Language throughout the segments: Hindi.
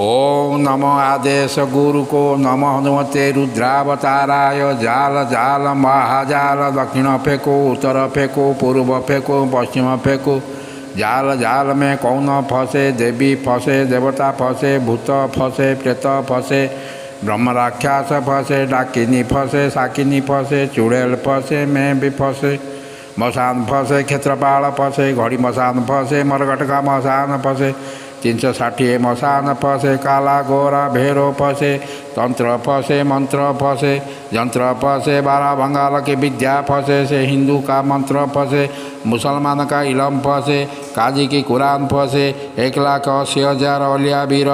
ओम नमो आदेश गुरु को नमो हनुमते रुद्रावताराय। जाल जाल महाजाल दक्षिण फेंको, उत्तर फेंको, पूर्व फेंको, पश्चिम फेंको। जाल जाल में कौन फंसे, देवी फंसे, देवता फंसे, भूत फंसे, प्रेत फंसे, ब्रह्म राक्षस फंसे, डाकिनी फंसे, साकिनी फंसे, चुड़ैल फंसे, मैं भी फंसे, मसान फंसे, क्षेत्रपाल फंसे, घड़ी मसान फंसे, मरघट का मसान फंसे, 360 मसान फंसे, काला गोरा भेरो फंसे, तंत्र फंसे, मंत्र फंसे, यंत्र फंसे, 12 बंगाल की विद्या फंसे, से हिंदू का मंत्र फंसे, मुसलमान का इलम फंसे, काजी की कुरान फंसे, 1,80,000 औलिया वीर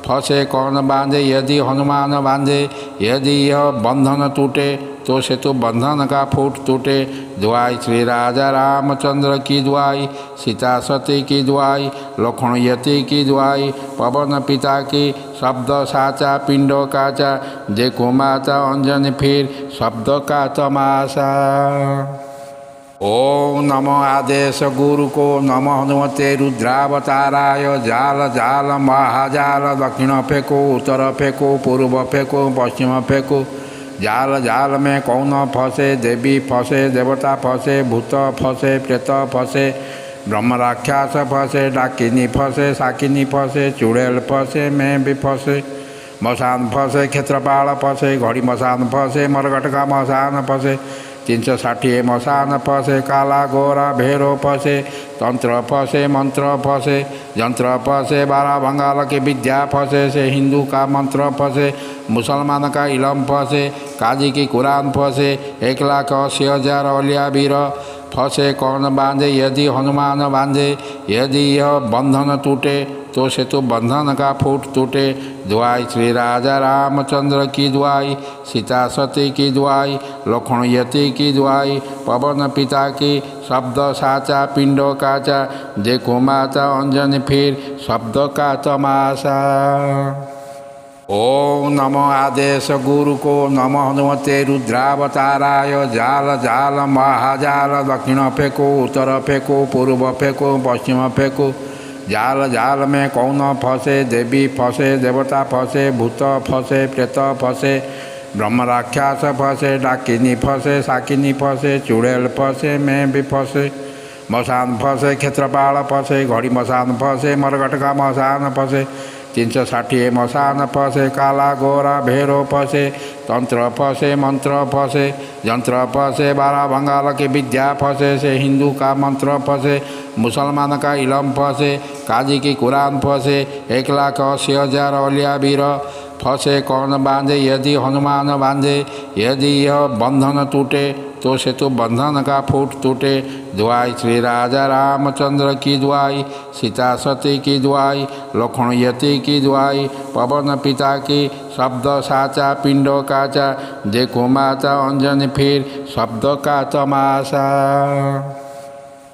फंसे। कौन बांधे? यदि हनुमान बांधे। यदि यह बंधन टूटे तो सेतु बंधन का फूट टूटे। दुआई श्री राजा रामचंद्र की दुआई, सीता सती की दुआई, लक्ष्मण यति की दुआई, पवन पिता की, शब्द साचा पिंडो काचा, देखो माता अंजन फिर शब्द का तमाशा। ओम नमो आदेश गुरु को नमो हनुमते रुद्रावताराय। जाल जाल महाजाल दक्षिण फेंको, उत्तर फेंको, पूर्व फेंको, पश्चिम फेंको। जाल जाल में कौन फंसे, देवी फंसे, देवता फंसे, भूत फंसे, प्रेत फंसे, ब्रह्म राक्षस फंसे, डाकिनी फंसे, साकिनी फंसे, चुड़ैल फंसे, मैं भी फंसे, मसान फंसे, क्षेत्रपाल फंसे, घड़ी मसान फंसे, मरघट का मसान फंसे, 360 मसान फंसे, काला गोरा भेरो फंसे, तंत्र फंसे, मंत्र फंसे, यंत्र फंसे, 12 बंगाल की विद्या फंसे, से हिंदू का मंत्र फंसे, मुसलमान का इलम फंसे, काजी की कुरान फंसे, 1,80,000 औलिया वीर फंसे। कौन बांधे? यदि हनुमान बांधे। यदि यह बंधन टूटे तो सेतु बंधन का फूट टूटे। दुआई श्री राजा रामचंद्र की दुआई, सीता सती की दुआई, लक्ष्मण यति की दुआई, पवन पिता की, शब्द साचा पिंडो काचा, देखो माता अंजन फिर शब्द का तमाशा। ओम नमो आदेश गुरु को नमो हनुमते रुद्रावताराय। जाल जाल महाजाल दक्षिण फेंको, उत्तर फेंको, पूर्व फेंको, पश्चिम फेंको। जाल जाल में कौन फंसे, देवी फंसे, देवता फंसे, भूत फंसे, प्रेत फंसे, ब्रह्म राक्षस फंसे, डाकिनी फंसे, साकिनी फंसे, चुड़ैल फंसे, मैं भी फंसे, मसान फंसे, क्षेत्रपाल फंसे, घड़ी मसान फंसे, मरघट का मसान फंसे, 360 मसान फंसे, काला गोरा भेरो फंसे, तंत्र फंसे, मंत्र फंसे, यंत्र फंसे, 12 बंगाल की विद्या फंसे, से हिंदू का मंत्र फंसे, मुसलमान का इलम फंसे, काजी की कुरान फंसे, 1,80,000 औलिया वीर फंसे। कौन बांधे? यदि हनुमान बांधे। यदि यह बंधन टूटे तो सेतु बंधन का फूट टूटे। दुआई श्री राजा रामचंद्र की दुआई, सीता सती की दुआई, लक्ष्मण यति की दुआई, पवन पिता की, शब्द साचा पिंडो काचा, देखो माता अंजन फिर शब्द का तमाशा।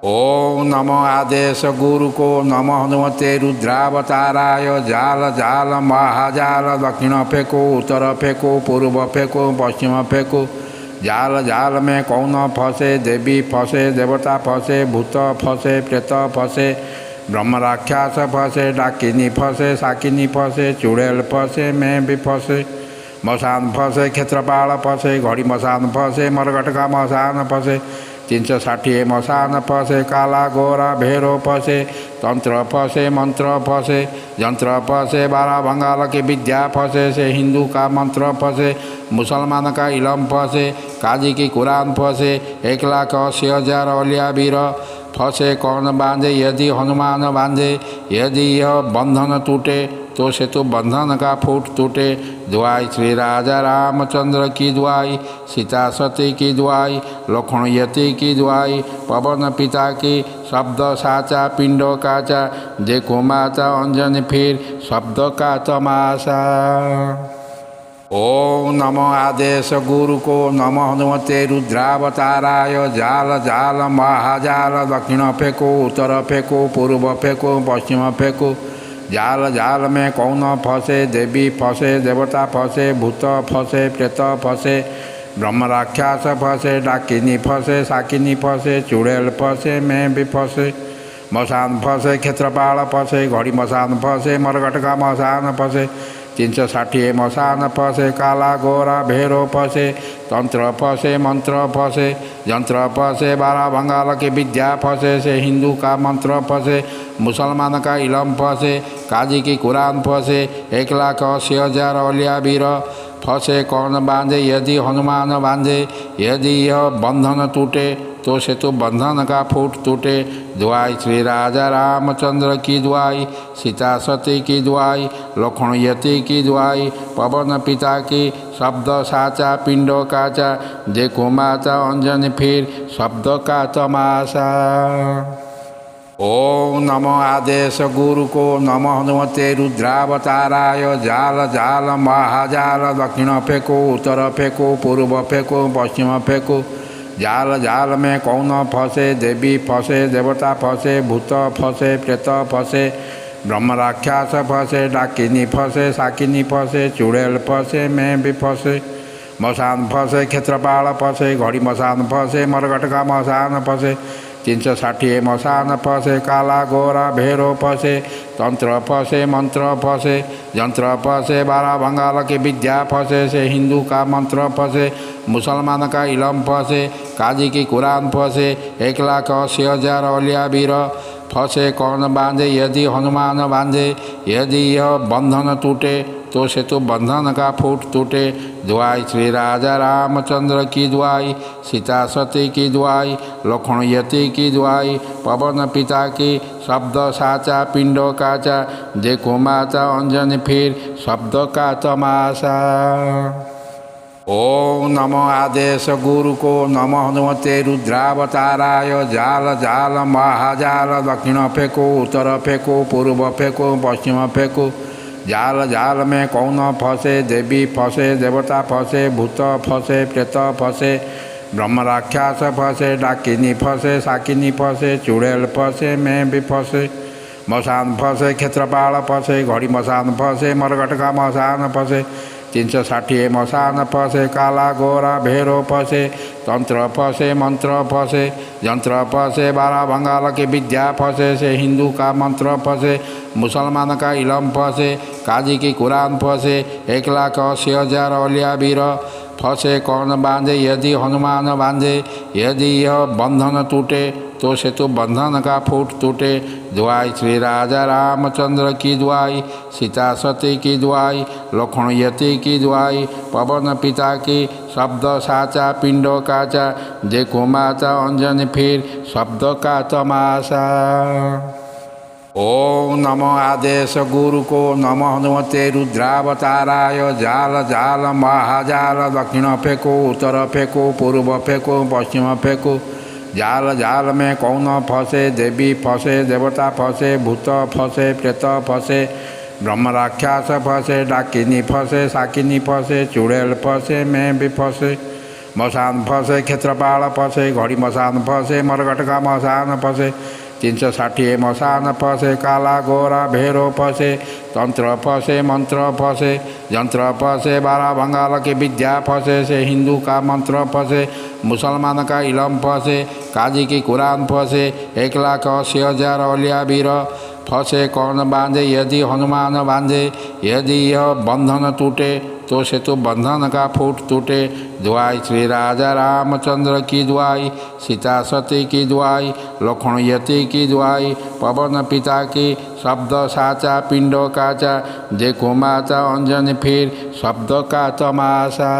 ओम नमो आदेश गुरु को नमो हनुमते रुद्रावताराय। जाल जाल महाजाल दक्षिण फेंको, उत्तर फेंको, पूर्व फेंको, पश्चिम फेंको। जाल जाल में कौन फंसे, देवी फंसे, देवता फंसे, भूत फंसे, प्रेत फंसे, ब्रह्म राक्षस फंसे, डाकिनी फंसे, साकिनी फंसे, चुड़ैल फंसे, मैं भी फंसे, मसान फंसे, क्षेत्रपाल फंसे, घड़ी मसान फंसे, मरघट का मसान फंसे, 360 मसान फंसे, काला गोरा भेरो फंसे, तंत्र फंसे, मंत्र फंसे, यंत्र फंसे, 12 बंगाल की विद्या फंसे, से हिंदू का मंत्र फंसे, मुसलमान का इलम फंसे, काजी की कुरान फंसे, 1,80,000 औलिया वीर फंसे। कौन बांधे? यदि हनुमान बांधे। यदि यह बंधन टूटे तो सेतु बंधन का फूट टूटे। दुआई श्री राजा रामचंद्र की दुआई, सीता सती की दुआई, लक्ष्मण यति की दुआई, पवन पिता की, शब्द साचा पिंडो काचा, देखो माता अंजन फिर शब्द का तमाशा। ओम नमो आदेश गुरु को नमो हनुमते रुद्रावताराय। जाल जाल महाजाल दक्षिण फेंको, उत्तर फेंको, पूर्व फेंको, पश्चिम फेंको। जाल जाल में कौन फंसे, देवी फंसे, देवता फंसे, भूत फंसे, प्रेत फंसे, ब्रह्म राक्षस फंसे, डाकिनी फंसे, साकिनी फंसे, चुड़ैल फंसे, मैं भी फंसे, मसान फसे क्षेत्रपाल फसे घड़ी मसान फसे मरघट का मसान फसे 360 मसान फसे काला गोरा भेरो फसे तंत्र फसे मंत्र फसे यंत्र फसे 12 बंगाल की विद्या फसे से हिंदू का मंत्र फसे मुसलमान का इलम फसे काजी की कुरान फसे 1,80,000 औलिया वीर फसे कौन बांधे यदि हनुमान बांधे यदि यह बंधन टूटे तो सेतु बंधन का फूट टूटे दुआई श्री राजा रामचंद्र की दुआई सीता सती की दुआई लक्ष्मण यति की दुआई पवन पिता की शब्द साचा पिंडो काचा देखो माता अंजन फिर शब्द का तमाशा। ओम नमो आदेश गुरु को नमो हनुमते रुद्रावताराय जाल जाल महाजाल दक्षिण फेंको उत्तर फेंको पूर्व फेंको पश्चिम फेंको जाल जाल में कौन फंसे देवी फंसे देवता फंसे भूत फंसे प्रेत फंसे ब्रह्म राक्षस फंसे डाकिनी फंसे साकिनी फंसे चुड़ैल फंसे मैं भी फंसे मसान फंसे क्षेत्रपाल फंसे घड़ी मसान फंसे मरघट का मसान फंसे 360 मसान फंसे काला गोरा भेरो फंसे तंत्र फंसे मंत्र फंसे यंत्र फंसे 12 बंगाल की विद्या फंसे से हिंदू का मंत्र फंसे मुसलमान का इलम फंसे काजी की कुरान फंसे 1,80,000 औलिया वीर फंसे कौन बांधे यदि हनुमान बांधे यदि यह बंधन टूटे तो सेतु बंधन का फूट टूटे दुआई श्री राजा रामचंद्र की दुआई सीता सती की दुआई लक्ष्मण यति की दुआई पवन पिता की शब्द साचा पिंडो काचा देखो माता अंजन फिर शब्द का तमाशा। ओम नमो आदेश गुरु को नमो हनुमते रुद्रावताराय जाल जाल महाजाल दक्षिण फेंको उत्तर फेंको पूर्व फेंको पश्चिम फेंको जाल जाल में कौन फंसे देवी फंसे देवता फंसे भूत फंसे प्रेत फंसे ब्रह्म राक्षस फंसे डाकिनी फंसे साकिनी फंसे चुड़ैल फंसे मैं भी फंसे मसान फंसे क्षेत्रपाल फंसे घड़ी मसान फंसे मरघट का मसान फंसे 360 मसान फंसे काला गोरा भेरो फंसे तंत्र फंसे मंत्र फंसे यंत्र फंसे 12 बंगाल की विद्या फंसे से हिंदू का मंत्र फंसे मुसलमान का इलम फंसे काजी की कुरान फंसे 1,80,000 औलिया वीर फंसे कौन बांधे यदि हनुमान बांधे यदि यह बंधन टूटे तो सेतु बंधन का फूट टूटे दुआई श्री राजा रामचंद्र की दुआई सीता सती की दुआई लक्ष्मण यति की दुआई पवन पिता की शब्द साचा पिंडो काचा देखो माता अंजन फिर शब्द का तमाशा। ओम नमो आदेश गुरु को नमो हनुमते रुद्रावताराय जाल जाल महाजाल दक्षिण फेंको उत्तर फेंको पूर्व फेंको पश्चिम फेंको जाल जाल में कौन फंसे देवी फंसे देवता फंसे भूत फंसे प्रेत फंसे ब्रह्म राक्षस फंसे डाकिनी फंसे साकिनी फंसे चुड़ैल फंसे मैं भी फंसे मसान फंसे क्षेत्रपाल फंसे घड़ी मसान फंसे मरघट का मसान फंसे 360 मसान फंसे काला गोरा भेरो फंसे तंत्र फंसे मंत्र फंसे यंत्र फंसे 12 बंगाल की विद्या फंसे से हिंदू का मंत्र फंसे मुसलमान का इलम फंसे काजी की कुरान फंसे 1,80,000 औलिया वीर फंसे कौन बांधे यदि हनुमान बांधे यदि यह बंधन टूटे तो सेतु बंधन का फूट टूटे दुआई श्री राजा रामचंद्र की दुआई सीता सती की दुआई लक्ष्मण यति की दुआई पवन पिता की शब्द साचा पिंडो काचा देखो माता अंजन फिर शब्द का तमाशा।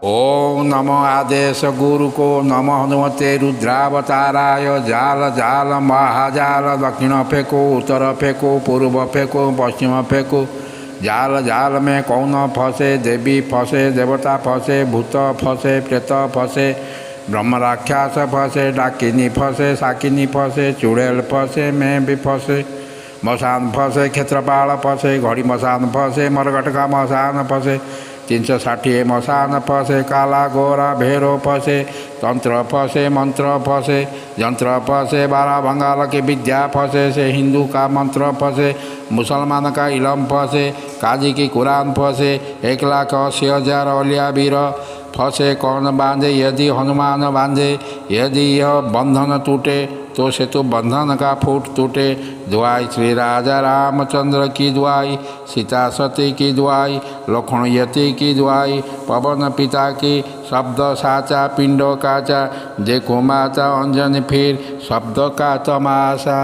ओम नमो आदेश गुरु को नमो हनुमते रुद्रावताराय जाल जाल महाजाल दक्षिण फेंको उत्तर फेंको पूर्व फेंको पश्चिम फेंको जाल जाल में कौन फंसे देवी फंसे देवता फंसे भूत फंसे प्रेत फंसे ब्रह्म राक्षस फंसे डाकिनी फंसे साकिनी फंसे चुड़ैल फंसे मैं भी फंसे मसान फंसे क्षेत्रपाल फंसे घड़ी मसान फंसे मरघट का मसान फंसे 360 मसान फंसे काला गोरा भेरो फंसे तंत्र फंसे मंत्र फंसे यंत्र फंसे 12 बंगाल की विद्या फंसे से हिंदू का मंत्र फंसे मुसलमान का इलम फंसे काजी की कुरान फंसे 1,80,000 औलिया वीर फंसे कौन बांधे यदि हनुमान बांधे यदि यह बंधन टूटे तो तो सेतु बंधन का फूट टूटे। दुआई श्री राजा रामचंद्र की दुआई, सीता सती की दुआई, लक्ष्मण यति की दुआई, पवन पिता की, शब्द साचा पिंडो काचा, देखो माता अंजन फिर शब्द का तमाशा।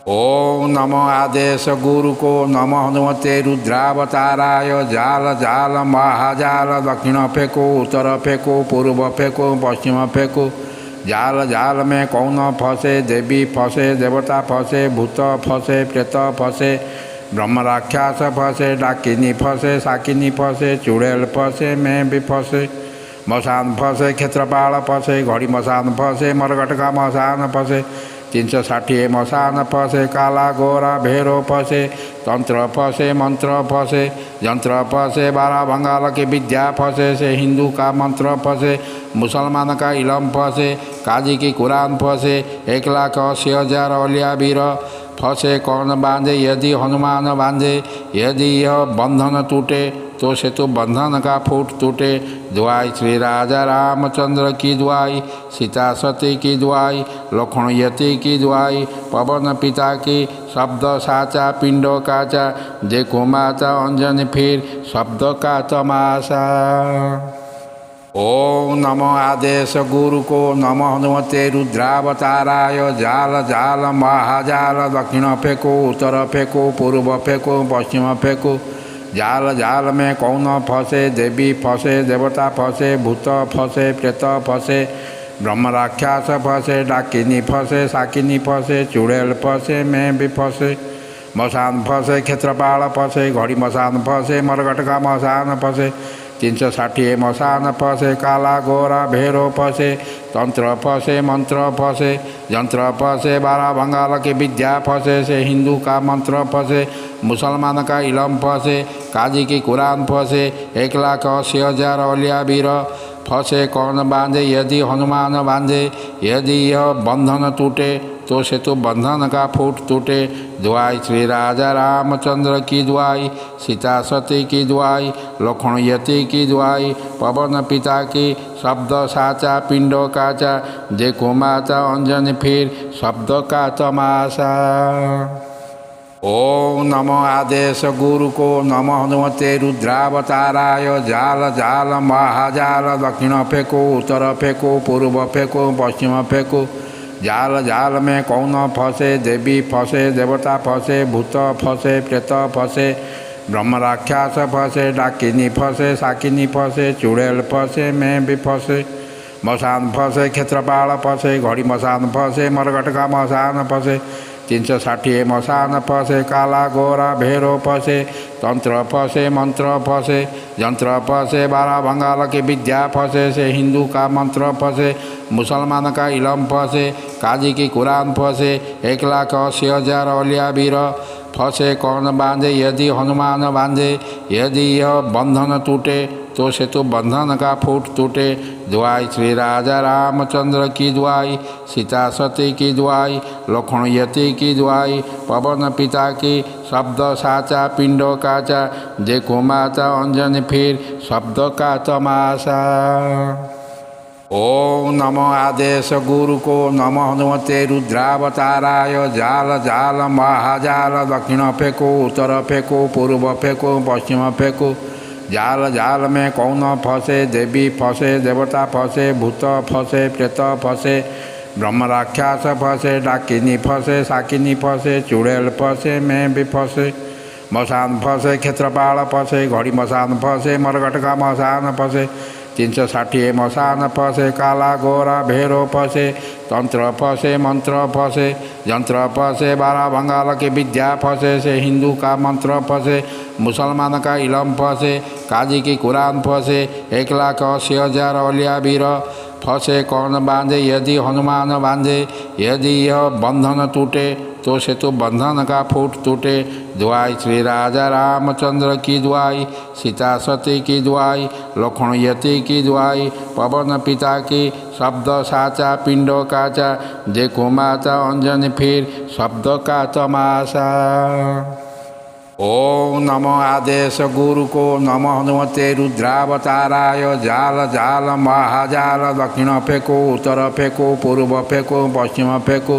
ओम नमो आदेश गुरु को, नमो हनुमते रुद्रावताराय। जाल जाल महाजाल, दक्षिण फेंको, उत्तर फेंको, पूर्व फेंको, पश्चिम फेंको। जाल जाल में कौन फंसे, देवी फंसे, देवता फंसे, भूत फंसे, प्रेत फंसे, ब्रह्म राक्षस फंसे, डाकिनी फंसे, साकिनी फंसे, चुड़ैल फंसे, मैं भी फंसे, मसान फंसे, क्षेत्रपाल फंसे, घड़ी मसान फंसे, मरघट का मसान फंसे, 360 मसान फंसे, काला गोरा भेरो फंसे, तंत्र फंसे, मंत्र फंसे, यंत्र फंसे, 12 बंगाल की विद्या फंसे, से हिंदू का मंत्र फंसे, मुसलमान का इलम फंसे, काजी की कुरान फंसे, 1,80,000 औलिया वीर फंसे। कौन बांधे, यदि हनुमान बांधे। यदि यह बंधन टूटे तो सेतु बंधन का फूट टूटे। दुआई श्री राजा रामचंद्र की दुआई, सीता सती की दुआई, लक्ष्मण यति की दुआई, पवन पिता की, शब्द साचा पिंडो काचा, देखो माता अंजन फिर शब्द का तमाशा। ओम नमो आदेश गुरु को, नमो हनुमते रुद्रावताराय। जाल जाल महाजाल, दक्षिण फेंको, उत्तर फेंको, पूर्व फेंको, पश्चिम फेंको। जाल जाल में कौन फंसे, देवी फंसे, देवता फंसे, भूत फंसे, प्रेत फंसे, ब्रह्म राक्षस फंसे, डाकिनी फंसे, साकिनी फंसे, चुड़ैल फंसे, मैं भी फंसे, मसान फंसे, क्षेत्रपाल फंसे, घड़ी मसान फंसे, मरघट का मसान फंसे, 360 मसान फंसे, काला गोरा भेरो फंसे, तंत्र फंसे, मंत्र फंसे, यंत्र फंसे, 12 बंगाल की विद्या फंसे, से हिंदू का मंत्र फंसे, मुसलमान का इलम फंसे, काजी की कुरान फंसे, 1,80,000 औलिया वीर फंसे। कौन बांधे, यदि हनुमान बांधे। यदि यह बंधन टूटे तो सेतु बंधन का फूट टूटे। दुआई श्री राजा रामचंद्र की दुआई, सीता सती की दुआई, लक्ष्मण यति की दुआई, पवन पिता की, शब्द साचा पिंडो काचा, देखो माता अंजन फिर शब्द का तमाशा। ओम नमो आदेश गुरु को, नमो हनुमते रुद्रावताराय। जाल जाल महाजाल, दक्षिण फेंको, उत्तर फेंको, पूर्व फेंको, पश्चिम फेंको। जाल जाल में कौन फंसे, देवी फंसे, देवता फंसे, भूत फंसे, प्रेत फंसे, ब्रह्म राक्षस फंसे, डाकिनी फंसे, साकिनी फंसे, चुड़ैल फंसे, मैं भी फंसे, मसान फंसे, क्षेत्रपाल फंसे, घड़ी मसान फंसे, मरघट का मसान फंसे, 360 मसान फंसे, काला गोरा भेरो फंसे, तंत्र फंसे, मंत्र फंसे, यंत्र फंसे, 12 बंगाल की विद्या फंसे, से हिंदू का मंत्र फंसे, मुसलमान का इलम फंसे, काजी की कुरान फंसे, 1,80,000 औलिया वीर फंसे। कौन बांधे, यदि हनुमान बांधे। यदि यह बंधन टूटे तो सेतु बंधन का फूट टूटे। दुआई श्री राजा रामचंद्र की दुआई, सीता सती की दुआई, लक्ष्मण यति की दुआई, पवन पिता की, शब्द साचा पिंडो काचा, देखो माता अंजन फिर शब्द का तमाशा। ओम नमो आदेश गुरु को, नमो हनुमते रुद्रावताराय। जाल जाल महाजाल, दक्षिण फेंको, उत्तर फेंको, पूर्व फेंको, पश्चिम फेंको। जाल जाल में कौन फंसे, देवी फंसे, देवता फंसे, भूत फंसे, प्रेत फंसे, ब्रह्म राक्षस फंसे, डाकिनी फंसे, साकिनी फंसे, चुड़ैल फंसे, मैं भी फंसे, मसान फंसे, क्षेत्रपाल फंसे, घड़ी मसान फंसे, मरघट का मसान फंसे, 360 मसान फंसे, काला गोरा भेरो फंसे, तंत्र फंसे, मंत्र फंसे, यंत्र फंसे, 12 बंगाल की विद्या फंसे, से हिंदू का मंत्र फंसे, मुसलमान का इलम फंसे, काजी की कुरान फंसे, 1,80,000 औलिया वीर फंसे। कौन बांधे, यदि हनुमान बांधे। यदि यह बंधन टूटे तो सेतु बंधन का फूट टूटे। दुआई श्री राजा रामचंद्र की दुआई, सीता सती की दुआई, लक्ष्मण यति की दुआई, पवन पिता की, शब्द साचा पिंडो काचा, देखो माता अंजन फिर शब्द का तमाशा। ओम नमो आदेश गुरु को नमो हनुमते रुद्रावताराय जाल जाल महाजाल दक्षिण फेंको उत्तर फेंको पूर्व फेंको पश्चिम फेंको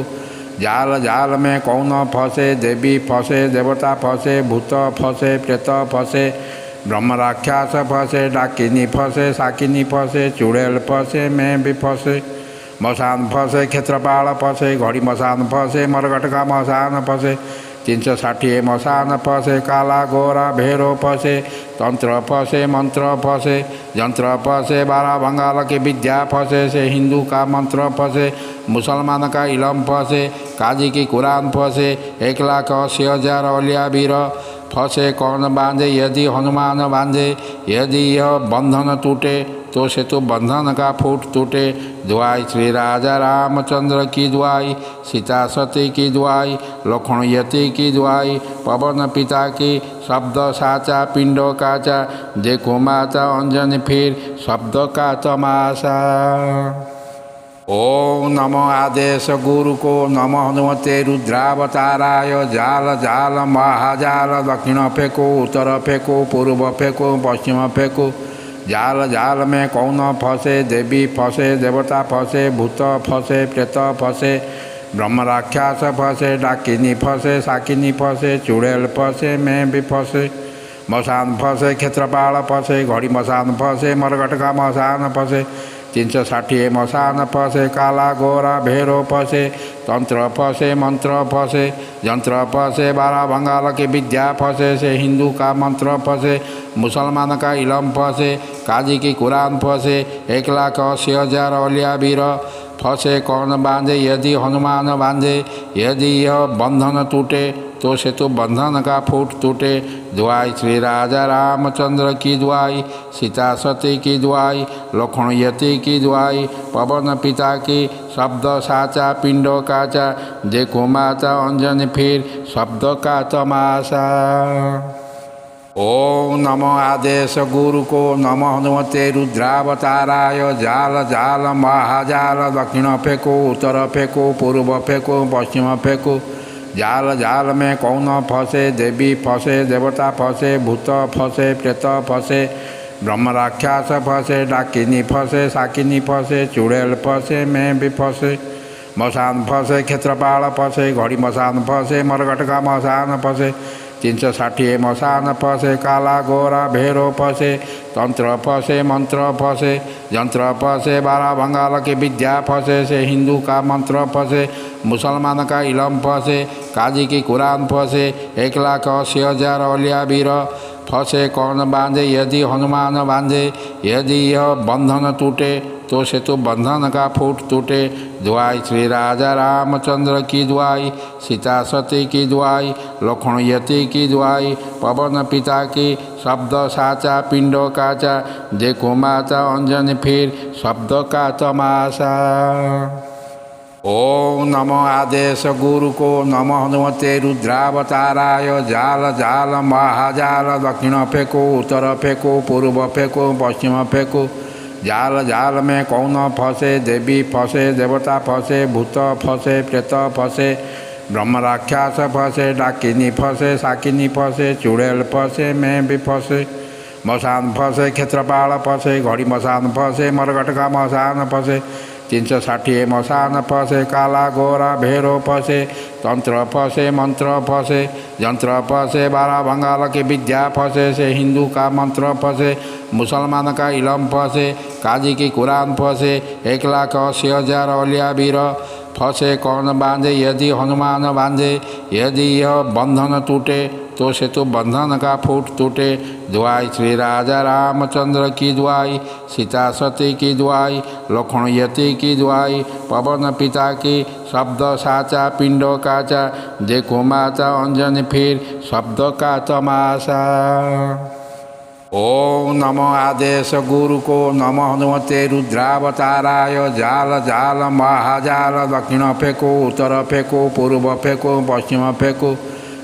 जाल जाल में कौन फंसे देवी फंसे देवता फंसे भूत फंसे प्रेत फंसे ब्रह्म राक्षस फंसे डाकिनी फंसे साकिनी फंसे चुड़ैल फंसे मैं भी फंसे मसान फंसे क्षेत्रपाल फंसे घड़ी मसान फंसे मरगट का मसान फंसे 360 मसान फंसे काला गोरा भेरो फंसे तंत्र फंसे मंत्र फंसे यंत्र फंसे 12 बंगाल की विद्या फंसे से हिंदू का मंत्र फंसे मुसलमान का इलम फंसे काजी की कुरान फंसे 1,80,000 औलिया वीर फंसे कौन बांधे यदि हनुमान बांधे यदि यह बंधन टूटे तो सेतु बंधन का फूट टूटे दुआई श्री राजा रामचंद्र की दुआई सीता सती की दुआई लक्ष्मण यति की दुआई पवन पिता की शब्द साचा पिंडो काचा देखो माता अंजन फिर शब्द का तमाशा। ओम नमो आदेश गुरु को नमो हनुमते रुद्रावताराय जाल जाल महाजाल दक्षिण फेंको उत्तर फेंको पूर्व फेंको पश्चिम फेंको जाल जाल में कौन फंसे देवी फंसे देवता फंसे भूत फंसे प्रेत फंसे ब्रह्म राक्षस फंसे डाकिनी फंसे साकिनी फंसे चुड़ैल फंसे मैं भी फंसे मसान फंसे क्षेत्रपाल फंसे घड़ी मसान फंसे मरगट का मसान फंसे 360 मसान फंसे काला गोरा भेरो फंसे तंत्र फंसे मंत्र फंसे यंत्र फंसे 12 बंगाल की विद्या फंसे से हिंदू का मंत्र फंसे मुसलमान का इलम फंसे काजी की कुरान फंसे 1,80,000 औलिया वीर फंसे कौन बांधे यदि हनुमान बांधे यदि यह बंधन टूटे तो सेतु बंधन का फूट टूटे दुआई श्री राजा रामचंद्र की दुआई सीता सती की दुआई लक्ष्मण यति की दुआई पवन पिता की शब्द साचा पिंडो काचा देखो माता अंजन फिर शब्द का तमाशा। ओम नमो आदेश गुरु को नमो हनुमते रुद्रावताराय जाल जाल महाजाल दक्षिण फेंको उत्तर फेंको पूर्व फेंको पश्चिम फेंको जाल जाल में कौन फंसे देवी फंसे देवता फंसे भूत फंसे प्रेत फंसे ब्रह्म राक्षस फंसे डाकिनी फंसे साकिनी फंसे चुड़ैल फंसे मैं भी फंसे मसान फंसे क्षेत्रपाल फंसे घड़ी मसान फंसे मरगट का मसान फंसे 360 मसान फंसे काला गोरा भेरो फंसे तंत्र फंसे मंत्र फंसे यंत्र फंसे 12 बंगाल की विद्या फंसे से हिंदू का मंत्र फंसे मुसलमान का इलम फंसे काजी की कुरान फंसे 1,80,000 औलिया वीर फंसे कौन बांधे यदि हनुमान बांधे यदि यह बंधन टूटे तो सेतु बंधन का फूट टूटे दुआई श्री राजा रामचंद्र की दुआई सीता सती की दुआई लक्ष्मण यति की दुआई पवन पिता की शब्द साचा पिंडो काचा देखो माता अंजन फिर शब्द का तमाशा। ओम नमो आदेश गुरु को नमो हनुमते रुद्रावताराय जाल जाल महाजाल दक्षिण फेंको उत्तर फेंको पूर्व फेंको पश्चिम फेंको जाल जाल में कौन फंसे देवी फंसे देवता फंसे भूत फंसे प्रेत फंसे ब्रह्म राक्षस फंसे डाकिनी फंसे साकिनी फंसे चुड़ैल फंसे मैं भी फंसे मसान फंसे क्षेत्रपाल फंसे घड़ी मसान फंसे मरगट का मसान फंसे 360 मसान फंसे काला गोरा भेरो फंसे तंत्र फंसे मंत्र फंसे यंत्र फंसे 12 बंगाल की विद्या फंसे से हिंदू का मंत्र फंसे मुसलमान का इलम फंसे काजी की कुरान फंसे 1,80,000 औलिया वीर फंसे कौन बांधे यदि हनुमान बांधे यदि यह बंधन टूटे तो सेतु बंधन का फूट टूटे दुआई श्री राजा रामचंद्र की दुआई सीता सती की दुआई लक्ष्मण यति की दुआई पवन पिता की शब्द साचा पिंडो काचा देखो माता अंजन फिर शब्द का तमाशा। ओम नमो आदेश गुरु को नमो हनुमते रुद्रावताराय जाल जाल महाजाल दक्षिण फेंको उत्तर फेंको पूर्व फेंको पश्चिम फेंको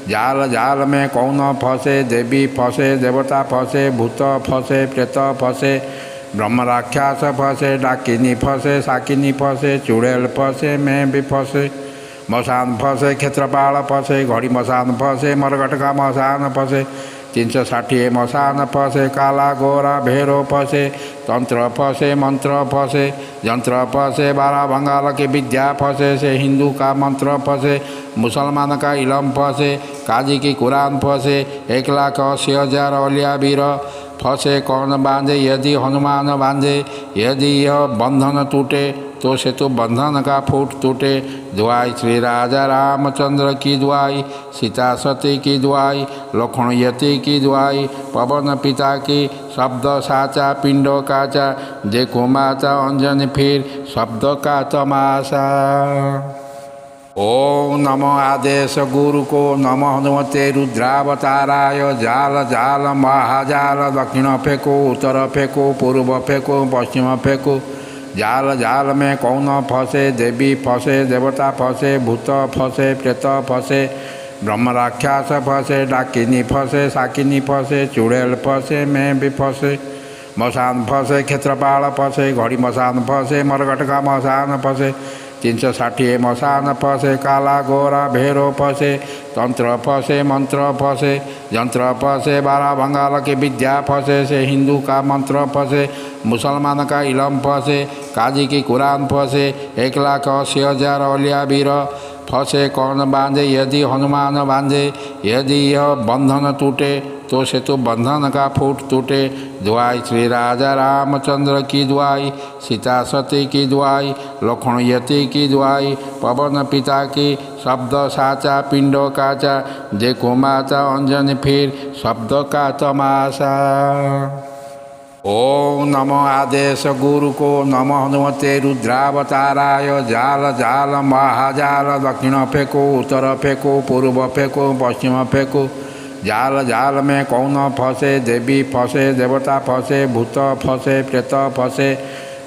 जाल जाल में कौन फंसे देवी फंसे देवता फंसे भूत फंसे प्रेत फंसे ब्रह्म राक्षस फंसे डाकिनी फंसे साकिनी फंसे चुड़ैल फंसे मैं भी फंसे मसान फसे क्षेत्रपाल फसे घड़ी मसान फसे मरगट का मसान फसे 360 मसान फसे काला गोरा भेरो फसे तंत्र फसे मंत्र फसे यंत्र फसे 12 बंगाल की विद्या फसे से हिंदू का मंत्र फसे मुसलमान का इलम फसे काजी की कुरान फसे 1,80,000 औलिया वीर फसे कौन बांधे यदि हनुमान बांधे यदि यह बंधन टूटे तो सेतु बंधन का फूट टूटे। दुआई श्री राजा रामचंद्र की दुआई सीता सती की दुआई लक्ष्मण यति की दुआई पवन पिता की शब्द साचा पिंडो काचा देखो माता अंजन फिर शब्द का तमाशा। ओम नमो आदेश गुरु को नमो हनुमते रुद्रावताराय जाल जाल महाजाल दक्षिण फेंको उत्तर फेंको पूर्व फेंको पश्चिम फेंको जाल जाल में कौन फंसे देवी फंसे देवता फंसे भूत फंसे प्रेत फंसे ब्रह्म राक्षस फंसे डाकिनी फंसे साकिनी फंसे चुड़ैल फंसे मैं भी फंसे मसान फंसे क्षेत्रपाल फंसे घड़ी मसान फंसे मरगट का मसान फंसे 360 मसान फंसे काला गोरा भेरो फंसे तंत्र फंसे मंत्र फंसे यंत्र फंसे 12 बंगाल की विद्या फंसे से हिंदू का मंत्र फंसे मुसलमान का इलम फंसे काजी की कुरान फंसे 1,80,000 औलिया वीर फंसे कौन बांधे यदि हनुमान बांधे यदि यह बंधन टूटे तो सेतु बंधन का फूट टूटे। दुआई श्री राजा रामचंद्र की दुआई सीता सती की दुआई लक्ष्मण यति की दुआई पवन पिता की शब्द साचा पिंडो काचा देखो माता अंजन फिर शब्द का तमाशा। ओम नमो आदेश गुरु को नमो हनुमते रुद्रावताराय जाल जाल महाजाल दक्षिण फेंको उत्तर फेंको पूर्व फेंको पश्चिम फेंको जाल जाल में कौन फंसे देवी फंसे देवता फंसे भूत फंसे प्रेत फंसे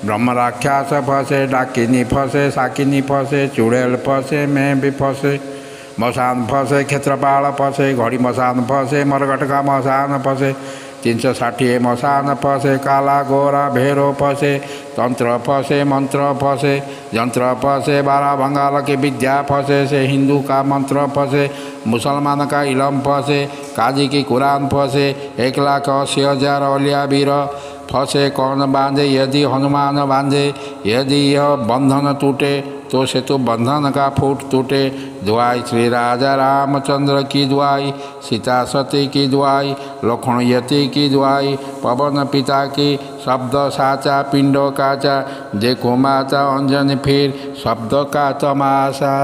ब्रह्म राक्षस फंसे डाकिनी फंसे साकिनी फंसे चुड़ैल फंसे मैं भी फंसे मसान फंसे क्षेत्रपाल फंसे घड़ी मसान फंसे मरगट का मसान फंसे 360 मसान फंसे काला गोरा भेरो फंसे तंत्र फंसे मंत्र फंसे यंत्र फंसे 12 बंगाल की विद्या फंसे से हिंदू का मंत्र फंसे मुसलमान का इलम फंसे काजी की कुरान फंसे 1,80,000 औलिया वीर फंसे कौन बांधे यदि हनुमान बांधे यदि यह बंधन टूटे तो सेतु बंधन का फूट टूटे। दुआई श्री राजा रामचंद्र की दुआई सीता सती की दुआई लक्ष्मण यति की दुआई पवन पिता की शब्द साचा पिंडो काचा देखो माता अंजन फिर शब्द का तमाशा।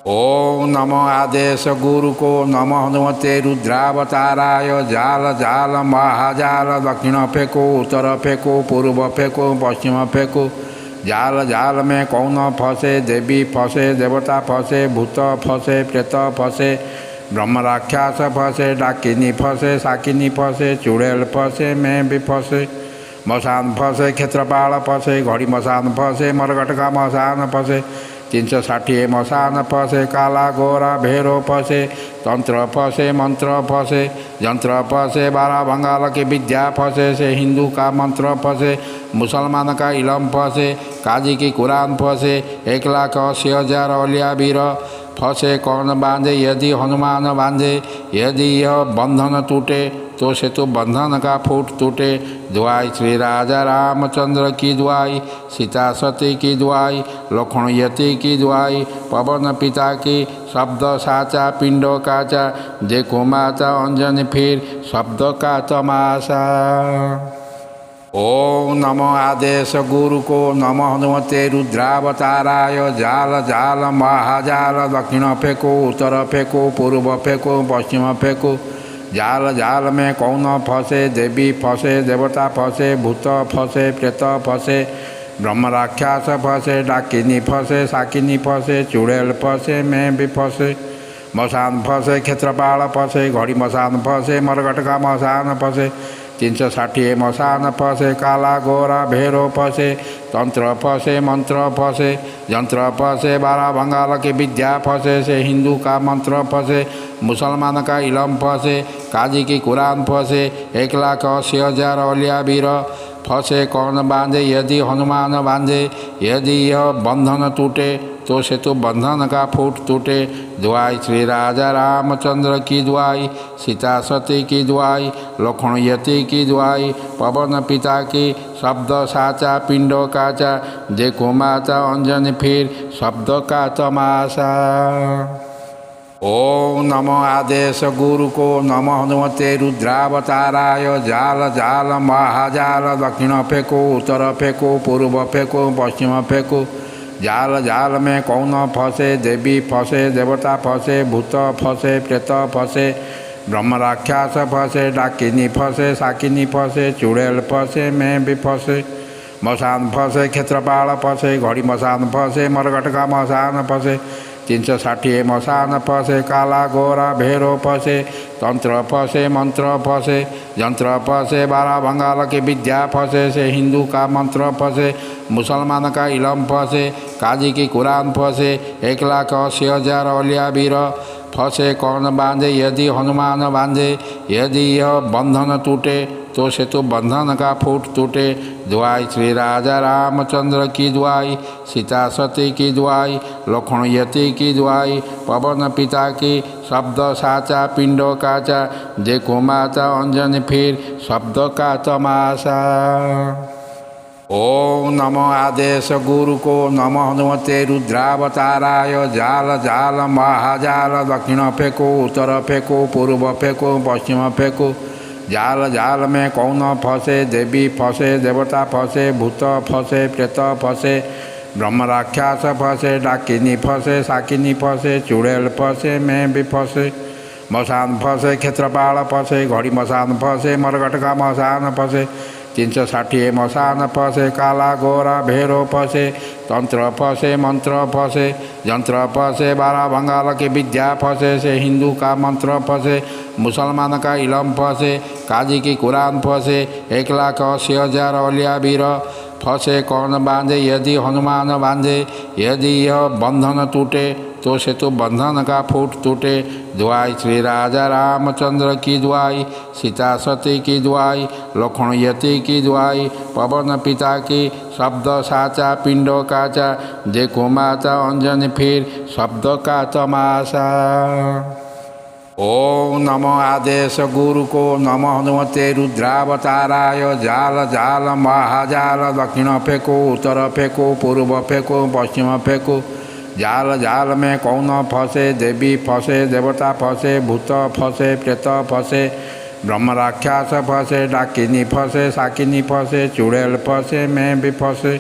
ओम नमो आदेश गुरु को नमो हनुमते रुद्रावताराय जाल जाल महाजाल दक्षिण फेंको उत्तर फेंको पूर्व फेंको पश्चिम फेंको जाल जाल में कौन फंसे देवी फंसे देवता फंसे भूत फंसे प्रेत फंसे ब्रह्म राक्षस फंसे डाकिनी फंसे साकिनी फंसे चुड़ैल फंसे मैं भी फंसे मसान फंसे क्षेत्रपाल फंसे घड़ी मसान फंसे मरगट का मसान फंसे 360 मसान फंसे काला गोरा भेरो फंसे तंत्र फंसे मंत्र फंसे यंत्र फंसे 12 बंगाल की विद्या फंसे से हिंदू का मंत्र फंसे मुसलमान का इलम फंसे काजी की कुरान फंसे 1,80,000 औलिया वीर फंसे कौन बांधे यदि हनुमान बांधे यदि यह बंधन टूटे तो सेतु बंधन का फूट टूटे। दुआई श्री राजा रामचंद्र की दुआई सीता सती की दुआई लक्ष्मण यति की दुआई पवन पिता की शब्द साचा पिंडो काचा देखो माता अंजन फिर शब्द का तमाशा। ओम नमो आदेश गुरु को नमो हनुमते रुद्रावताराय जाल जाल महाजाल दक्षिण फेंको उत्तर फेंको पूर्व फेंको पश्चिम फेंको जाल जाल में कौन फंसे देवी फंसे देवता फंसे भूत फंसे प्रेत फंसे ब्रह्म राक्षस फंसे डाकिनी फंसे साकिनी फंसे चुड़ैल फंसे मैं भी फंसे मसान फंसे क्षेत्रपाल फंसे घड़ी मसान फंसे मरगट का मसान फंसे 360 मसान फंसे काला गोरा भेरो फंसे तंत्र फंसे मंत्र फंसे यंत्र फंसे 12 बंगाल की विद्या फंसे से हिंदू का मंत्र फंसे मुसलमान का इलम फंसे काजी की कुरान फंसे 1,80,000 औलिया वीर फंसे कौन बांधे यदि हनुमान बांधे यदि यह बंधन टूटे तो सेतु बंधन का फूट टूटे। दुआई श्री राजा रामचंद्र की दुआई, सीता सती की दुआई, लक्ष्मण यति की दुआई, पवन पिता की, शब्द साचा पिंडो काचा, देखो माता अंजन फिर शब्द का तमाशा। ओम नमो आदेश गुरु को, नमो हनुमते रुद्रावताराय। जाल जाल महाजाल, दक्षिण फेंको, उत्तर फेंको, पूर्व फेंको, पश्चिम फेंको। जाल जाल में कौन फंसे, देवी फंसे, देवता फंसे, भूत फंसे, प्रेत फंसे, ब्रह्म राक्षस फंसे, डाकिनी फंसे, साकिनी फंसे, चुड़ैल फंसे, मैं भी फंसे, मसान फंसे, क्षेत्रपाल फंसे, घड़ी मसान फंसे, मरघट का मसान फंसे, 360 मसान फंसे, काला गोरा भेरो फंसे, तंत्र फंसे, मंत्र फंसे, यंत्र फंसे, 12 बंगाल की विद्या फंसे, से हिंदू का मंत्र फंसे, मुसलमान का इलम फंसे, काजी की कुरान फंसे, 1,80,000 औलिया वीर फंसे। कौन बांधे, यदि हनुमान बांधे, यदि यह बंधन टूटे, तो सेतु बंधन का फूट टूटे। दुआई श्री राजा रामचंद्र की दुआई, सीता सती की दुआई, लक्ष्मण यति की दुआई, पवन पिता की, शब्द साचा पिंडो काचा, देखो माता अंजन फिर शब्द का तमाशा। ओम नमो आदेश गुरु को, नमो हनुमते रुद्रावताराय। जाल जाल महाजाल, दक्षिण फेंको, उत्तर फेंको, पूर्व फेंको, पश्चिम फेंको। जाल जाल में कौन फंसे, देवी फंसे, देवता फंसे, भूत फंसे, प्रेत फंसे, ब्रह्म राक्षस फंसे, डाकिनी फंसे, साकिनी फंसे, चुड़ैल फंसे, मैं भी फंसे, मसान फंसे, क्षेत्रपाल फंसे, घड़ी मसान फंसे, मरघट का मसान फंसे, 360 मसान फंसे, काला गोरा भेरो फंसे, तंत्र फंसे, मंत्र फंसे, यंत्र फंसे, 12 बंगाल की विद्या फंसे, से हिंदू का मंत्र फंसे, मुसलमान का इलम फंसे, काजी की कुरान फंसे, 1,80,000 औलिया वीर फंसे। कौन बांधे, यदि हनुमान बांधे, यदि यह बंधन टूटे, तो सेतु बंधन का फूट टूटे। दुआई श्री राजा रामचंद्र की दुआई, सीता सती की दुआई, लक्ष्मण यति की दुआई, पवन पिता की, शब्द साचा पिंडो काचा, देखो माता अंजन फिर शब्द का तमाशा। ओम नमो आदेश गुरु को, नमो हनुमते रुद्रावताराय। जाल जाल महाजाल, दक्षिण फेंको, उत्तर फेंको, पूर्व फेंको, पश्चिम फेंको। जाल जाल में कौन फंसे, देवी फंसे, देवता फंसे, भूत फंसे, प्रेत फंसे, ब्रह्म राक्षस फंसे, डाकिनी फंसे, साकिनी फंसे, चुड़ैल फंसे, मैं भी फंसे,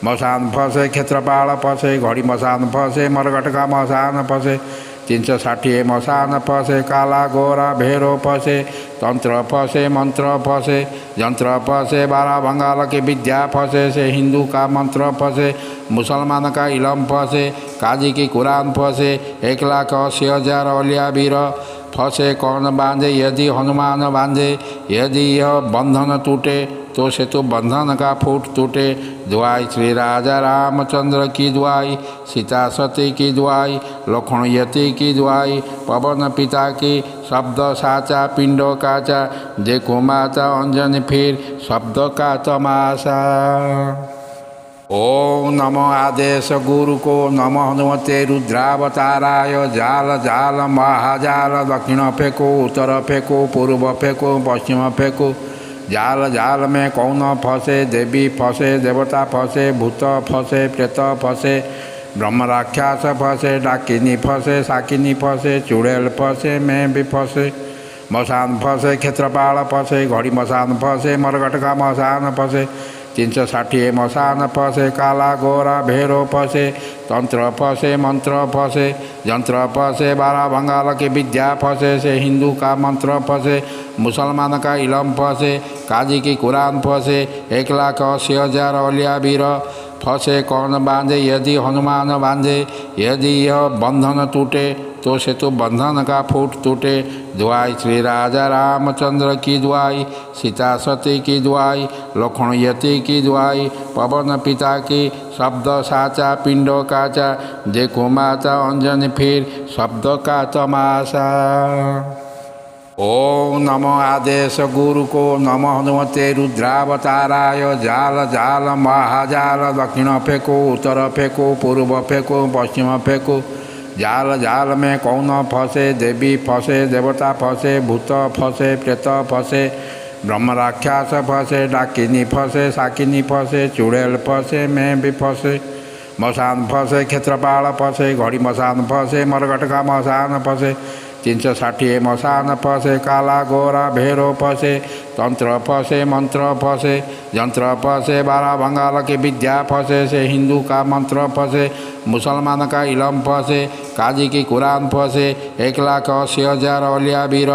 मसान फंसे, क्षेत्रपाल फंसे, घड़ी मसान फंसे, मरघट का मसान फंसे, 360 मसान फंसे, काला गोरा भेरो फंसे, तंत्र फंसे, मंत्र फंसे, यंत्र फंसे, 12 बंगाल की विद्या फंसे, से हिंदू का मंत्र फंसे, मुसलमान का इलम फंसे, काजी की कुरान फंसे, 1,80,000 औलिया वीर फंसे। कौन बांधे, यदि हनुमान बांधे, यदि यह बंधन टूटे, तो सेतु बंधन का फूट टूटे। दुआई श्री राजा रामचंद्र की दुआई, सीता सती की दुआई, लक्ष्मण यति की दुआई, पवन पिता की, शब्द साचा पिंडो काचा, देखो माता अंजन फिर शब्द का तमाशा। ओम नमो आदेश गुरु को, नमो हनुमते रुद्रावताराय। जाल जाल महाजाल, दक्षिण फेंको, उत्तर फेंको, पूर्व फेंको, पश्चिम फेंको। जाल जाल में कौन फंसे, देवी फंसे, देवता फंसे, भूत फंसे, प्रेत फंसे, ब्रह्म राक्षस फंसे, डाकिनी फंसे, साकिनी फंसे, चुड़ैल फंसे, मैं भी फंसे, मसान फंसे, क्षेत्रपाल फंसे, घड़ी मसान फंसे, मरघट का मसान फंसे, 360 मसान फंसे, काला गोरा भेरो फंसे, तंत्र फंसे, मंत्र फंसे, यंत्र फंसे, 12 बंगाल की विद्या फंसे, से हिंदू का मंत्र फंसे, मुसलमान का इलम फंसे, काजी की कुरान फंसे, 1,80,000 औलिया वीर फंसे। कौन बांधे, यदि हनुमान बांधे, यदि यह बंधन टूटे, तो सेतु बंधन का फूट टूटे। दुआई श्री राजा रामचंद्र की दुआई, सीता सती की दुआई, लक्ष्मण यति की दुआई, पवन पिता की, शब्द साचा पिंडो काचा, देखो माता अंजन फिर शब्द का तमाशा। ओम नमो आदेश गुरु को नमो हनुमते रुद्रावताराय जाल जाल महाजाल दक्षिण फेंको उत्तर फेंको पूर्व फेंको पश्चिम फेंको जाल जाल में कौन फंसे देवी फंसे देवता फंसे भूत फंसे प्रेत फंसे ब्रह्म राक्षस फंसे डाकिनी फंसे साकिनी फंसे चुड़ैल फंसे मैं भी फंसे मसान फंसे क्षेत्रपाल फंसे घड़ी मसान फंसे मरघट का मसान फंसे 360 मसान फंसे काला गोरा भेरो फंसे तंत्र फंसे मंत्र फंसे यंत्र फंसे 12 बंगाल की विद्या फंसे से हिंदू का मंत्र फंसे मुसलमान का इलम फंसे काजी की कुरान फंसे 1,80,000 औलिया वीर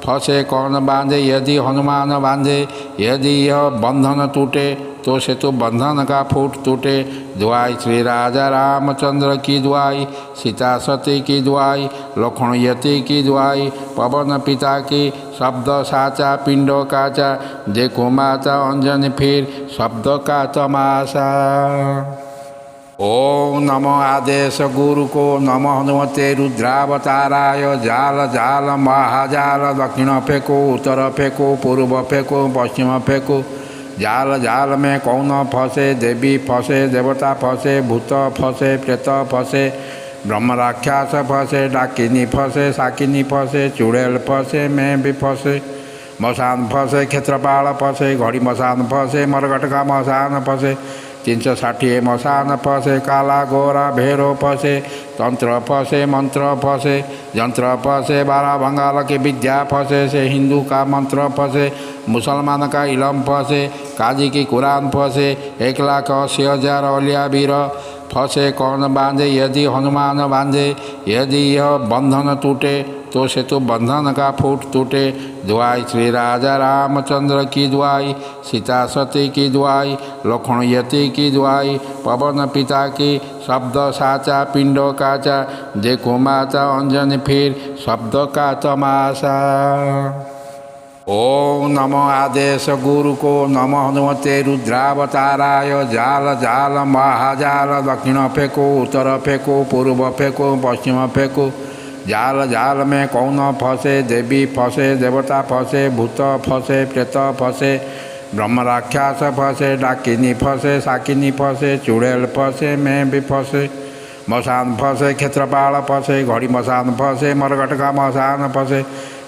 फंसे कौन बांधे यदि हनुमान बांधे यदि यह बंधन टूटे तो से तो बंधन का फूट टूटे दुआई श्री राजा रामचंद्र की दुआई सीता सती की दुआई लक्ष्मण यति की दुआई पवन पिता की शब्द साचा पिंडो काचा देखो माता अंजन फिर शब्द का तमाशा। ओम नमो आदेश गुरु को नमो हनुमते रुद्रावताराय जाल जाल महाजाल दक्षिण फेंको उत्तर फेंको पूर्व फेंको पश्चिम फेंको जाल जाल में कौन फंसे देवी फंसे देवता फंसे भूत फंसे प्रेत फंसे ब्रह्म राक्षस फंसे डाकिनी फंसे साकिनी फंसे चुड़ैल फंसे मैं भी फंसे मसान फंसे क्षेत्रपाल फंसे घड़ी मसान फंसे मरघट का मसान फंसे 360 मसान फंसे काला गोरा भेरो फंसे तंत्र फंसे मंत्र फंसे यंत्र फंसे 12 बंगाल की विद्या फंसे से हिंदू का मंत्र फंसे मुसलमान का इलम फंसे काजी की कुरान फंसे 1,80,000 औलिया वीर फंसे कौन बांधे यदि हनुमान बांधे यदि यह बंधन टूटे तो से तो बंधन का फूट टूटे दुआई श्री राजा रामचंद्र की दुआई सीता सती की दुआई लक्ष्मण यति की दुआई पवन पिता की शब्द साचा पिंडो काचा देखो माता अंजन फिर शब्द का तमाशा। ओम नमो आदेश गुरु को नमो हनुमते रुद्रावताराय जाल जाल महाजाल दक्षिण फेंको उत्तर फेंको पूर्व फेंको पश्चिम फेंको जाल जाल में कौन फंसे देवी फंसे देवता फंसे भूत फंसे प्रेत फंसे ब्रह्म राक्षस फंसे डाकिनी फंसे साकिनी फंसे चुड़ैल फंसे मैं भी फंसे मसान फंसे क्षेत्रपाल फंसे घड़ी मसान फंसे मरघट का मसान फंसे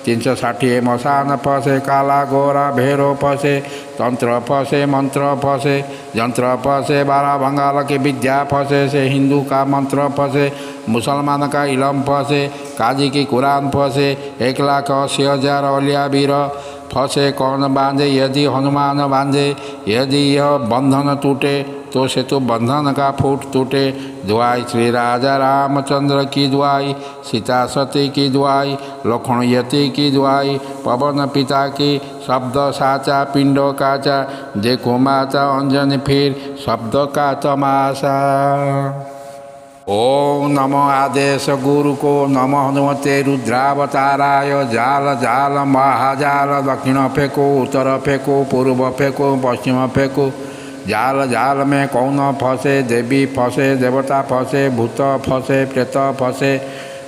360 मसान फंसे काला गोरा भेरो फंसे तंत्र फंसे मंत्र फंसे यंत्र फंसे 12 बंगाल की विद्या फंसे से हिंदू का मंत्र फंसे मुसलमान का इलम फंसे काजी की कुरान फंसे 1,80,000 औलिया वीर फंसे कौन बांधे यदि हनुमान बांधे यदि यह बंधन टूटे तो से तो बंधन का फूट टूटे दुआई श्री राजा रामचंद्र की दुआई सीता सती की दुआई लक्ष्मण यति की दुआई पवन पिता की शब्द साचा पिंडो काचा देखो माता अंजन फिर शब्द का तमाशा। ओम नमो आदेश गुरु को नमो हनुमते रुद्रावताराय जाल जाल महाजाल दक्षिण फेंको उत्तर फेंको पूर्व फेंको पश्चिम फेंको जाल जाल में कौन फंसे देवी फंसे देवता फंसे भूत फंसे प्रेत फंसे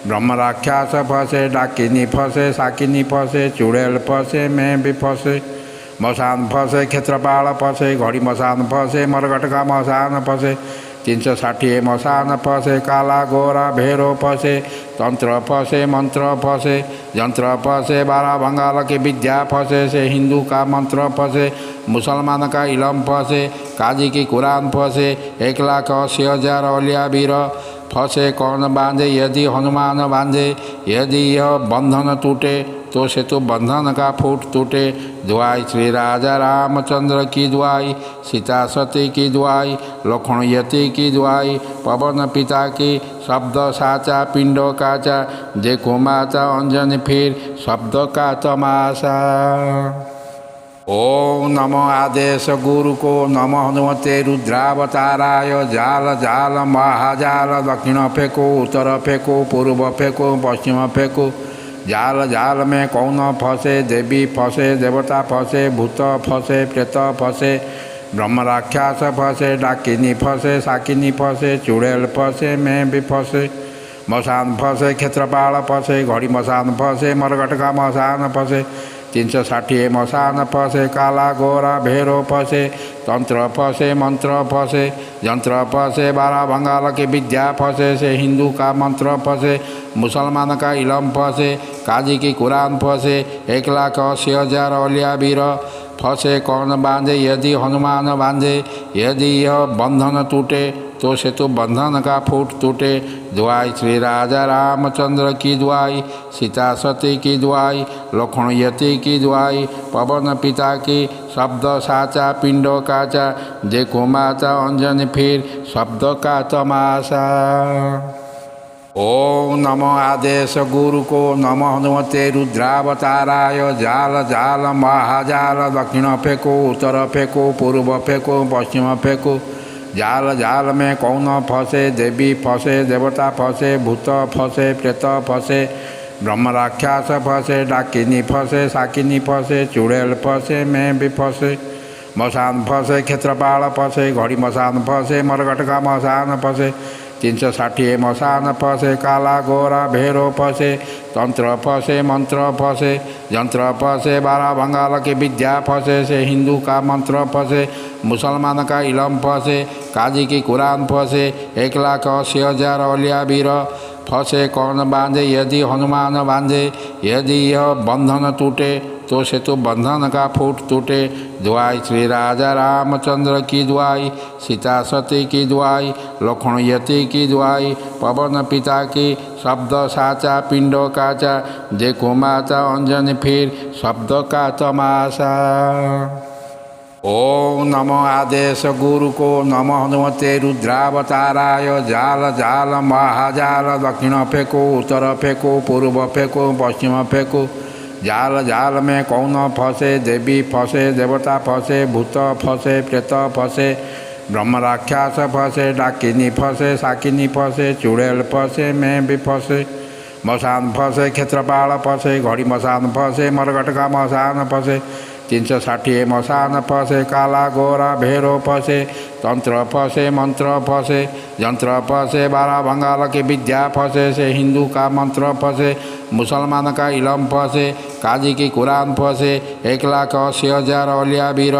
ब्रह्म राक्षस फंसे डाकिनी फंसे साकिनी फंसे चुड़ैल फंसे मैं भी फंसे मसान फंसे क्षेत्रपाल फंसे घड़ी मसान फंसे मरघट का मसान फंसे 360 मसान फंसे काला गोरा भेरो फंसे तंत्र फंसे मंत्र फंसे यंत्र फंसे 12 बंगाल की विद्या फंसे से हिंदू का मंत्र फंसे मुसलमान का इलम फंसे काजी की कुरान फंसे 1,80,000 औलिया वीर फंसे कौन बांधे यदि हनुमान बांधे यदि यह बंधन टूटे तो से तो बंधन का फूट टूटे दुआई श्री राजा रामचंद्र की दुआई सीता सती की दुआई लक्ष्मण यति की दुआई पवन पिता की शब्द साचा पिंडो काचा देखो माता अंजन फिर शब्द का तमाशा। ओम नमो आदेश गुरु को नमो हनुमते रुद्रावताराय जाल जाल महाजाल दक्षिण फेंको उत्तर फेंको पूर्व फेंको पश्चिम फेंको जाल जाल में कौन फंसे देवी फंसे देवता फंसे भूत फंसे प्रेत फंसे ब्रह्म राक्षस फंसे डाकिनी फंसे साकिनी फंसे चुड़ैल फंसे मैं भी फंसे मसान फसे क्षेत्रपाल फसे घड़ी मसान फसे मरघट का मसान फसे 360 मसान फसे काला गोरा भेरो फसे तंत्र फसे मंत्र फसे यंत्र फसे 12 बंगाल की विद्या फसे से हिंदू का मंत्र फसे मुसलमान का इलम फसे काजी की कुरान फसे 1,80,000 औलिया वीर फसे कौन बांधे यदि हनुमान बांधे यदि यह बंधन टूटे तो सेतु बंधन का फूट टूटे। दुआई श्री राजा रामचंद्र की दुआई सीता सती की दुआई लक्ष्मण यति की दुआई पवन पिता की शब्द साचा पिंडो काचा देखो माता अंजन फिर शब्द का तमाशा। ओम नमो आदेश गुरु को नमो हनुमते रुद्रावताराय जाल जाल महाजाल दक्षिण फेंको उत्तर फेंको पूर्व फेंको पश्चिम फेंको जाल जाल में कौन फंसे देवी फंसे देवता फंसे भूत फंसे प्रेत फंसे ब्रह्म राक्षस फंसे डाकिनी फंसे साकिनी फंसे चुड़ैल फंसे मैं भी फंसे मसान फंसे क्षेत्रपाल फंसे घड़ी मसान फंसे मरघट का मसान फंसे 360 मसान फंसे काला गोरा भेरो फंसे तंत्र फंसे मंत्र फंसे यंत्र फंसे 12 बंगाल की विद्या फंसे से हिंदू का मंत्र फंसे मुसलमान का इलम फंसे काजी की कुरान फंसे 1,80,000 औलिया वीर फंसे कौन बांधे यदि हनुमान बांधे यदि यह बंधन टूटे तो सेतु बंधन का फूट टूटे। दुआई श्री राजा रामचंद्र की दुआई सीता सती की दुआई लक्ष्मण यति की दुआई पवन पिता की शब्द साचा पिंडो काचा देखो माता अंजन फिर शब्द का तमाशा। ओम नमो आदेश गुरु को नमो हनुमते रुद्रावताराय जाल जाल महाजाल दक्षिण फेंको उत्तर फेंको पूर्व फेंको पश्चिम फेंको जाल जाल में कौन फंसे देवी फंसे देवता फंसे भूत फंसे प्रेत फंसे ब्रह्म राक्षस फंसे डाकिनी फंसे साकिनी फंसे चुड़ैल फंसे मैं भी फंसे मसान फंसे क्षेत्रपाल फंसे घड़ी मसान फंसे मरघट का मसान फंसे 360 मसान फंसे काला गोरा भेरो फंसे तंत्र फंसे मंत्र फंसे यंत्र फंसे 12 बंगाल की विद्या फंसे से हिंदू का मंत्र फंसे मुसलमान का इलम फंसे काजी की कुरान फंसे 1,80,000 औलिया वीर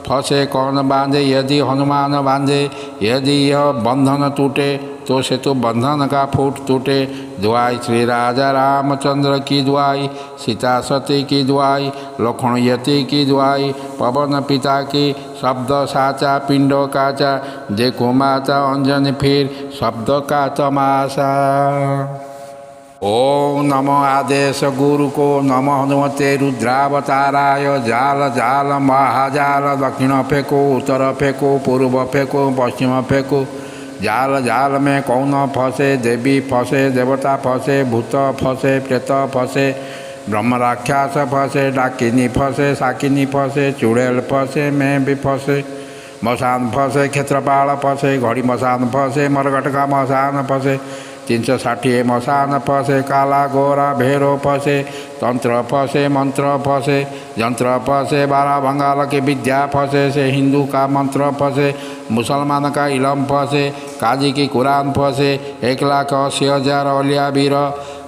फंसे कौन बांधे यदि हनुमान बांधे यदि यह बंधन टूटे तो सेतु बंधन का फूट टूटे। दुआई श्री राजा रामचंद्र की दुआई सीता सती की दुआई लक्ष्मण यति की दुआई पवन पिता की शब्द साचा पिंडो काचा देखो माता अंजन फिर शब्द का तमाशा। ओम नमो आदेश गुरु को नमो हनुमते रुद्रावताराय जाल जाल महाजाल दक्षिण फेंको उत्तर फेंको पूर्व फेंको पश्चिम फेंको जाल जाल में कौन फंसे देवी फंसे देवता फंसे भूत फंसे प्रेत फंसे ब्रह्म राक्षस फंसे डाकिनी फंसे साकिनी फंसे चुड़ैल फंसे मैं भी फंसे मसान फंसे क्षेत्रपाल फंसे घड़ी मसान फंसे मरघट का मसान फंसे 360 मसान फंसे काला गोरा भेरो फंसे तंत्र फंसे मंत्र फंसे यंत्र फंसे 12 बंगाल की विद्या फंसे से हिंदू का मंत्र फंसे मुसलमान का इलम फंसे काजी की कुरान फंसे 1,80,000 औलिया वीर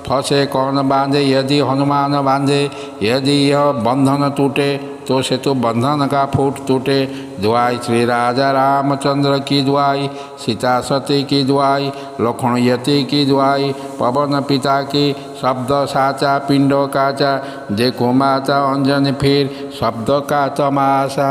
फंसे कौन बांधे यदि हनुमान बांधे यदि यह बंधन टूटे तो सेतु बंधन का फूट टूटे। दुआई श्री राजा रामचंद्र की दुआई सीता सती की दुआई लक्ष्मण यति की दुआई पवन पिता की शब्द साचा पिंडो काचा देखो माता अंजन फिर शब्द का तमाशा।